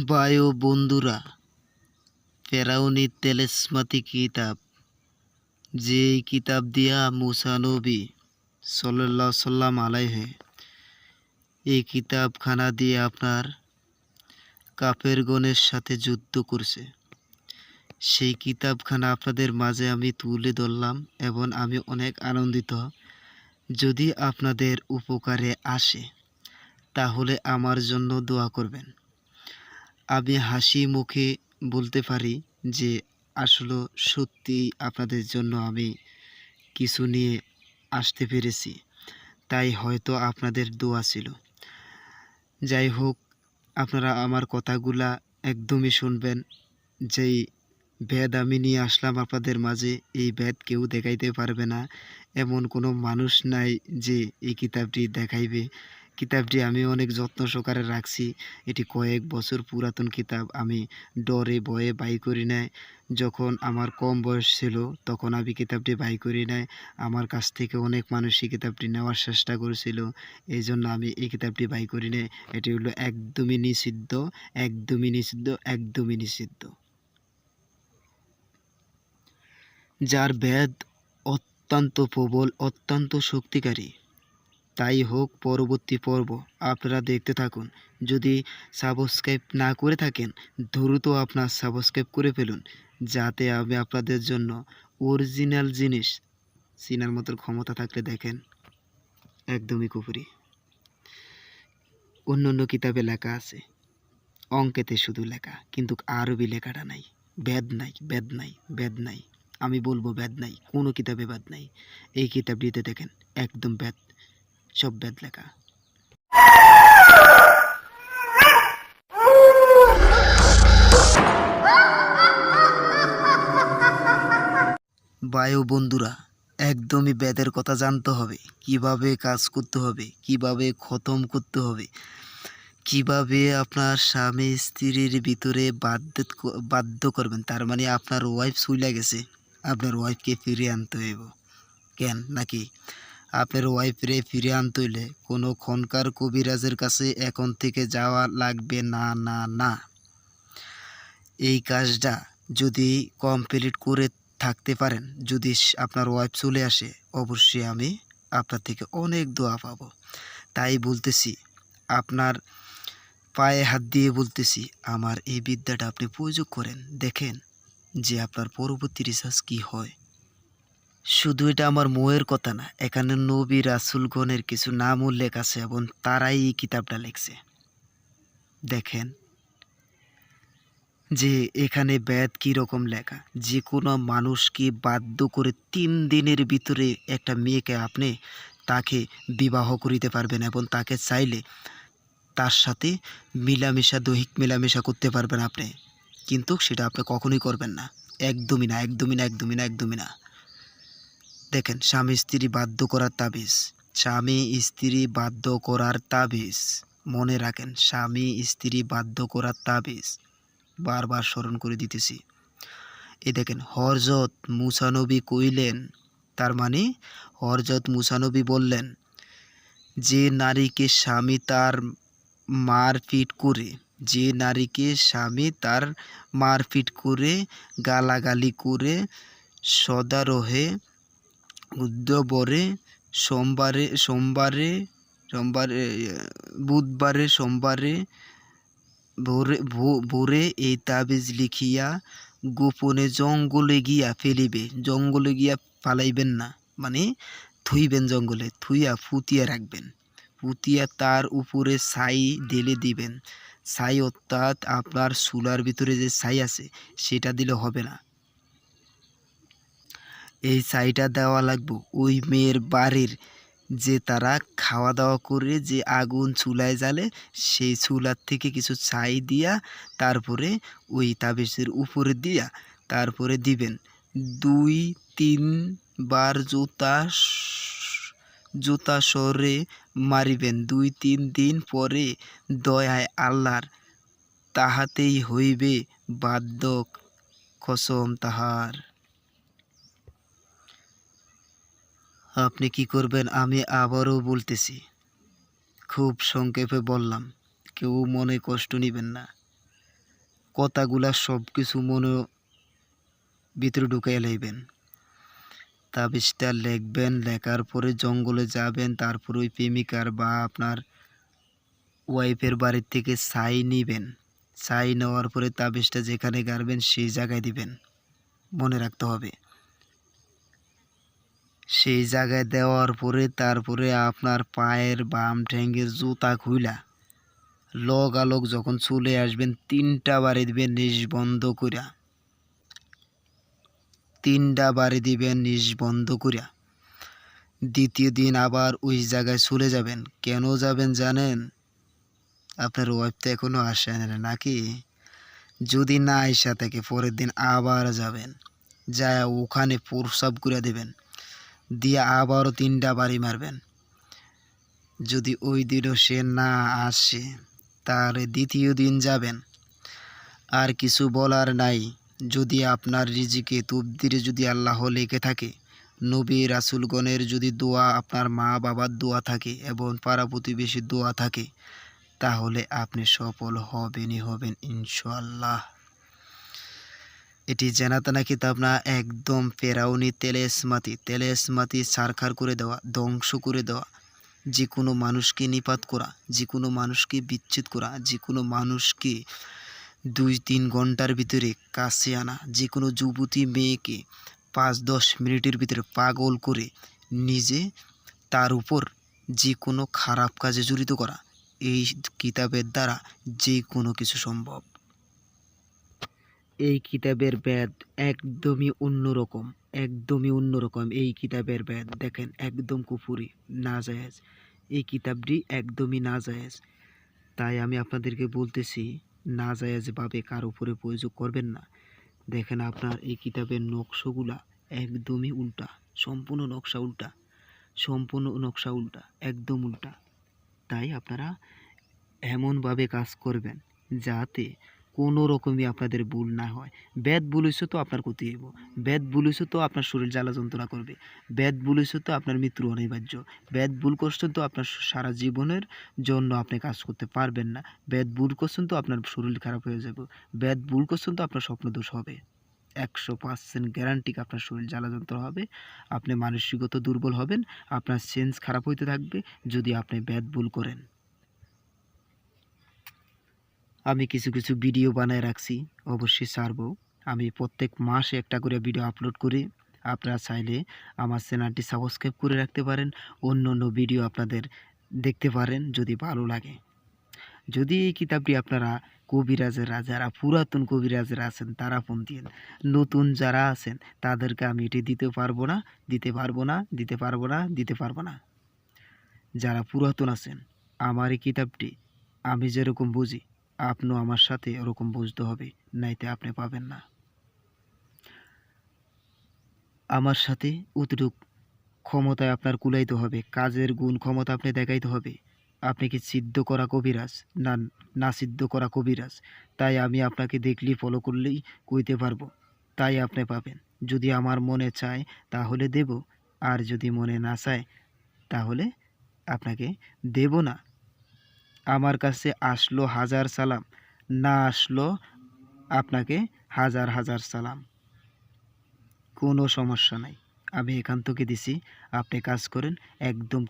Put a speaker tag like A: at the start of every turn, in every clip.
A: বায়ু বন্ধুরা, ফেরাউনি তেলেসমাতি কিতাব, যে কিতাব দিয়া মুসা নবী সাল্লাল্লাহু সাল্লাম আলাইহে এই কিতাবখানা দিয়ে আপনার কাফেরগণের সাথে যুদ্ধ করছে, সেই কিতাবখানা আপনাদের মাঝে আমি তুলে ধরলাম এবং আমি অনেক আনন্দিত। যদি আপনাদের উপকারে আসে তাহলে আমার জন্য দোয়া করবেন। আমি হাসি মুখে বলতে পারি যে আসলে সত্যি আপনাদের জন্য আমি কিছু নিয়ে আসতে পেরেছি, তাই হয়তো আপনাদের দোয়া ছিল। যাই হোক, আপনারা আমার কথাগুলা একদমই শুনবেন। যেই ভেদ আমি নিয়ে আসলাম আপনাদের মাঝে, এই ভেদ কেউ দেখাইতে পারবে না। এমন কোনো মানুষ নাই যে এই কিতাবটি দেখাইবে। কিতাবটি আমি অনেক যত্ন সহকারে রাখছি। এটি কয়েক বছর পুরাতন কিতাব। আমি ডরে ভয়ে বাই করি নাই। যখন আমার কম বয়স ছিল তখন আমি কিতাবটি বাই করি নাই। আমার কাছ থেকে অনেক মানুষই কিতাবটি নেওয়ার চেষ্টা করেছিল, এই জন্য আমি এই কিতাবটি বাই করি নাই। এটি হলো একদমই নিষিদ্ধ, একদমই নিষিদ্ধ, একদমই নিষিদ্ধ। যার ভেদ অত্যন্ত প্রবল, অত্যন্ত শক্তিকারী। তাই হোক, পরবর্তী পর্ব আপনারা দেখতে থাকুন। যদি সাবস্ক্রাইব না করে থাকেন, দ্রুত আপনার সাবস্ক্রাইব করে ফেলুন, যাতে আমি আপনাদের জন্য অরিজিনাল জিনিস চিনার মতো ক্ষমতা থাকলে দেখেন। একদমই কুফরি। অন্য অন্য কিতাবে লেখা আছে, অঙ্কেতে শুধু লেখা, কিন্তু আরবি লেখাটা নাই। বেদ নাই, বেদ নাই, বেদ নাই। আমি বলবো বেদ নাই, কোনো কিতাবে বেদ নাই। এই কিতাবটিতে দেখেন একদম বেদ, সব বেদ লেখা। বায়ু বন্ধুরা, একদমই বেদের কথা জানতে হবে, কিভাবে কাজ করতে হবে, কিভাবে খতম করতে হবে, কিভাবে আপনার স্বামী স্ত্রীর ভিতরে বাধ্য করবেন। তার মানে আপনার ওয়াইফ চলে গেছে, আপনার ওয়াইফকে ফিরিয়ে আনতে হইব। কেন নাকি আপনার ওয়াইফরে ফিরে আনতে হইলে কোনো খনকার কবিরাজের কাছে এখন থেকে যাওয়া লাগবে না, না, না। এই কাজটা যদি কমপ্লিট করে থাকতে পারেন, যদি আপনার ওয়াইফ চলে আসে, অবশ্যই আমি আপনার থেকে অনেক দোয়া পাবো। তাই বলতেছি, আপনার পায়ে হাত দিয়ে বলতেছি, আমার এই বিদ্যাটা আপনি প্রয়োগ করেন, দেখেন যে আপনার পরবর্তী রিসার্চ কী হয়। শুধু এটা আমার মোয়ের কথা না, এখানে নবী রাসূলগণের কিছু নাম উল্লেখ আছে এবং তারাই এই কিতাবটা লিখছে। দেখেন যে এখানে বেদ কীরকম লেখা। যে কোনো মানুষকে বাধ্য করে 3 দিনের ভিতরে একটা মেয়েকে আপনি তাকে বিবাহ করিতে পারবেন এবং তাকে চাইলে তার সাথে দৈহিক মেলামেশা করতে পারবেন আপনি, কিন্তু সেটা আপনি কখনোই করবেন না। একদমই না, একদমই না, একদমই না, একদমই না। দেখেন, স্বামী স্ত্রী বাধ্য করার তাবিজ, স্বামী স্ত্রী বাধ্য করার তাবিজ, মনে রাখেন, স্বামী স্ত্রী বাধ্য করার তাবিজ। বারবার স্মরণ করে দিতেছি। এই দেখেন, হযরত মূসা নবী কইলেন, তার মানে হযরত মূসা নবী বললেন, যে নারীকে স্বামী তার মারপিট করে, যে নারীকে স্বামী তার মারপিট করে, গালাগালি করে, সদারোহে, উদ্যবরে, সোমবারে সোমবারে সোমবারে বুধবারে সোমবারে ভোরে এই তাবিজ লিখিয়া গোপনে জঙ্গলে গিয়া ফেলিবে। জঙ্গলে গিয়া ফালাইবেন না, মানে থুইবেন, জঙ্গলে থুইয়া ফুতিয়া রাখবেন। ফুতিয়া তার উপরে ছাই ঢেলে দিবেন। ছাই অর্থাৎ আপনার চুলার ভিতরে যে ছাই আছে সেটা দিলে হবে না। এই ছাইটা দেওয়া লাগবে ওই মেয়ের বাড়ির, যে তারা খাওয়া দাওয়া করে যে আগুন চুলায় জ্বালে, সেই চুলার থেকে কিছু ছাই দিয়া তারপরে ওই তাবিজের উপরে দিয়া তারপরে দিবেন। 2-3 বার জুতা সরে মারিবেন। 2-3 দিন পরে দয়ায় আল্লাহর তাহাতেই হইবে বাধ্য, কসম তাহার। আপনি কি করবেন আমি আবারও বলতেছি, খুব সংক্ষেপে বললাম, কেউ মনে কষ্ট নেবেন না। কথাগুলা সব কিছু মনে ভিতরে ঢুকাইয়া লইবেন। তাবিজটা লিখবেন, লেখার পরে জঙ্গলে যাবেন, তারপর ওই প্রেমিকার বা আপনার ওয়াইফের বাড়ির থেকে ছাই নিবেন। ছাই নেওয়ার পরে তাবিজটা যেখানে গাড়বেন সেই জায়গায় দিবেন, মনে রাখতে হবে। সেই জায়গায় দেওয়ার পরে তারপরে আপনার পায়ের বাম ঠ্যাঙ্গের জুতা খুইলা লগালগ যখন চলে আসবেন 3টা বাড়ি দিবেন নিঃবন্ধ কইরা। 3টা বাড়ি দিবেন নিঃবন্ধ কইরা। দ্বিতীয় দিন আবার ওই জায়গায় চলে যাবেন। কেন যাবেন জানেন? আপনার ওয়াইফ তো এখনো আসে না নাকি? যদি না আইসা থাকে পরের দিন আবার যাবেন, যায় ওখানে প্রস্রাব করে দেবেন, দিয়ে আবারও 3টা বাড়ি মারবেন। যদি ওই দিনও সে না আসে তাহলে দ্বিতীয় দিন যাবেন। আর কিছু বলার নাই। যদি আপনার রিজিকে তকদিরে যদি আল্লাহ লিখে থাকে, নবী রাসূলগণের যদি দোয়া, আপনার মা বাবার দোয়া থাকে এবং পাড়া প্রতিবেশীর দোয়া থাকে, তাহলে আপনি সফল হবেনই হবেন ইনশাআল্লাহ। এটি জানাতানা কিতাব না, একদম ফেরাউনি তেলেসমাতি ছারখার করে দেওয়া, ধ্বংস করে দেওয়া, যে কোনো মানুষকে নিপাত করা, যে কোনো মানুষকে বিচ্ছেদ করা, যে কোনো মানুষকে 2-3 ঘন্টার ভিতরে কাছে আনা, যে কোনো যুবতী মেয়েকে 5-10 মিনিটের ভিতরে পাগল করে নিজে তার উপর যে কোনো খারাপ কাজে জড়িত করা, এই কিতাবের দ্বারা যে কোনো কিছু সম্ভব। এই কিতাবের ব্যাদ একদমই অন্যরকম, একদমই অন্যরকম। এই কিতাবের ব্যাদ দেখেন একদম কুফুরি, নাজায়েজ। এই কিতাবটি একদমই নাজায়েজ। তাই আমি আপনাদেরকে বলতেছি, নাজায়েজভাবে কার উপরে প্রয়োগ করবেন না। দেখেন আপনার এই কিতাবের নকশাগুলা একদমই উল্টা, সম্পূর্ণ নকশা উল্টা, সম্পূর্ণ নকশা উল্টা, একদম উল্টা। তাই আপনারা এমনভাবে কাজ করবেন যাতে কোনো রকমই আপনাদের ভুল না হয়। বেদ ভুল হইছে তো আপনার ক্ষতি হইব, বেদ ভুল হইছে তো আপনার শরীর জ্বালা যন্ত্রণা করবে, বেদ ভুল হইছে তো আপনার মৃত্যু অনিবার্য, বেদ ভুল করছেন তো আপনার সারা জীবনের জন্য আপনি কাজ করতে পারবেন না, বেদ ভুল করছেন তো আপনার শরীর খারাপ হয়ে যাবে, বেদ ভুল করছেন তো আপনার স্বপ্ন দোষ হবে। 100% গ্যারান্টি আপনার শরীর জ্বালা যন্ত্রণা হবে, আপনি মানসিকত দুর্বল হবেন, আপনার সেন্স খারাপ হইতে থাকবে যদি আপনি বেদ ভুল করেন। আমি কিছু কিছু ভিডিও বানায় রাখছি, অবশ্যই ছাড়বো। আমি প্রত্যেক মাসে একটা করে ভিডিও আপলোড করি। আপনারা চাইলে আমার চ্যানেলটি সাবস্ক্রাইব করে রাখতে পারেন, অন্য অন্য ভিডিও আপনাদের দেখতে পারেন যদি ভালো লাগে। যদি এই কিতাবটি আপনারা কবিরাজেরা, যারা পুরাতন কবিরাজেরা আছেন তারা ফোন দিয়েন, নতুন যারা আছেন তাদেরকে আমি এটি দিতে পারবো না, দিতে পারবো না, দিতে পারবো না, দিতে পারবো না। যারা পুরাতন আছেন, আমার এই কিতাবটি আমি যেরকম বুঝি আপনিও আমার সাথে ওরকম বুঝতে হবে, নাইতে আপনি পাবেন না। আমার সাথে অতটুক ক্ষমতায় আপনার কুলাইতে হবে, কাজের গুণ ক্ষমতা আপনি দেখাইতে হবে। আপনি কি সিদ্ধ করা কবিরাজ না, না সিদ্ধ করা কবিরাজ? তাই আমি আপনাকে দেখলেই ফলো করলেই কইতে পারবো, তাই আপনি পাবেন। যদি আমার মনে চায় তাহলে দেব, আর যদি মনে না চায় তাহলে আপনাকে দেব না। আমার কাছে আসলো হাজার সালাম, না আসলো আপনাকে হাজার হাজার সালাম, কোনো সমস্যা নাই। আমি এখান থেকে দিছি, আপনি কাজ করেন। একদম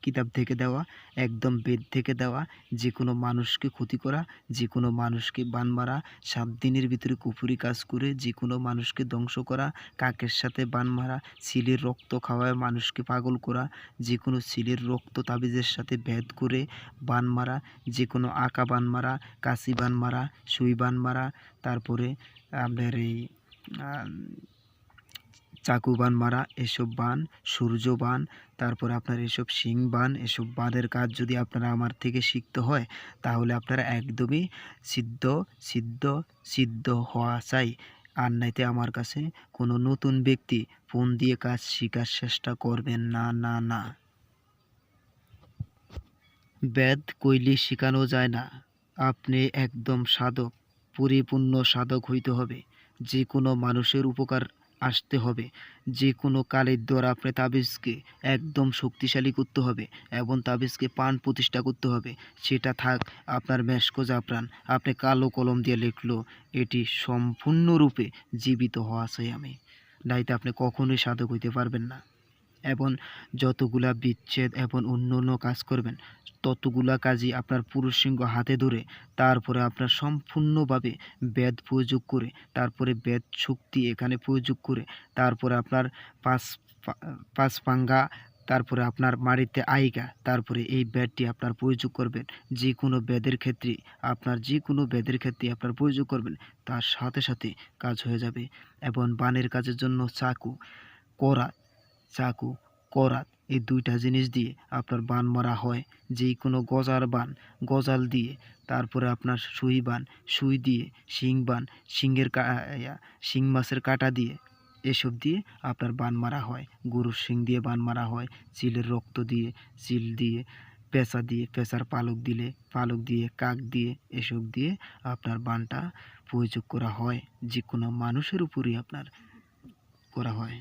A: কিতাব থেকে দেওয়া, একদম বেদ থেকে দেওয়া, যে কোনো মানুষকে ক্ষতি করা, যে কোনো মানুষকে বান মারা, 7 দিনের ভিতরে কুফুরি কাজ করে যে কোনো মানুষকে ধ্বংস করা, কাকের সাথে বান মারা, ছিলের রক্ত খাওয়ায় মানুষকে পাগল করা, যে কোনো ছিলের রক্ত তাবিজের সাথে ভেদ করে বান মারা, যে কোনো আঁকা বান মারা, কাশি বান মারা, সুই বান মারা, তারপরে আপনার এই চাকু বান মারা, এসব বান, সূর্য বান, তারপর আপনার এসব শিং বান, এসব বানের কাজ যদি আপনারা আমার থেকে শিখতে হয় তাহলে আপনারা একদমই সিদ্ধ সিদ্ধ সিদ্ধ হওয়া চাই। আর নাইতে আমার কাছে কোনো নতুন ব্যক্তি ফোন দিয়ে কাজ শেখার চেষ্টা করবেন না, না, না। বেদ কইলে শেখানো যায় না। আপনি একদম সাধক, পরিপূর্ণ সাধক হইতে হবে। যে কোনো মানুষের উপকার আসতে হবে। যে কোনো কালের দ্বারা আপনি তাবিজকে একদম শক্তিশালী করতে হবে এবং তাবিজকে প্রাণ প্রতিষ্ঠা করতে হবে। সেটা থাক আপনার মেশকো জাফরান, আপনি কালো কলম দিয়ে লিখলো এটি সম্পূর্ণরূপে জীবিত হওয়া চাই আমি, নাইতে আপনি কখনোই সাধক হইতে পারবেন না। এবং যতগুলা বিচ্ছেদ এবং অন্য অন্য কাজ করবেন ততগুলা কাজই আপনার পুরুষ সিংহ হাতে ধরে তারপরে আপনার সম্পূর্ণভাবে বেদ প্রয়োগ করে, তারপরে বেদ শক্তি এখানে প্রয়োগ করে, তারপরে আপনার পাঁচ পাঁচ পাঙ্গা, তারপরে আপনার মাড়িতে আইগা, তারপরে এই বেদটি আপনার প্রয়োগ করবেন। যে কোনো বেদের ক্ষেত্রে আপনার যে কোনো বেদের ক্ষেত্রে আপনার প্রয়োগ করবেন, তার সাথে সাথে কাজ হয়ে যাবে। এবং বানের কাজের জন্য চাকু, করাত, চাকু, করাত এই দুইটা জিনিস দিয়ে আপনার বান মারা হয়। যেই কোনো গজার বান, গজাল দিয়ে, তারপরে আপনার সুই বান, সুই দিয়ে, শিং বান, শিংয়ের শিং মাছের কাঁটা দিয়ে, এসব দিয়ে আপনার বান মারা হয়। গরুর শিং দিয়ে বান মারা হয়, চিলের রক্ত দিয়ে, চিল দিয়ে, পেঁচা দিয়ে, পেঁচার পালক দিলে, পালক দিয়ে, কাক দিয়ে, এসব দিয়ে আপনার বানটা প্রয়োগ করা হয়। যে কোনো মানুষের উপরই আপনার করা হয়।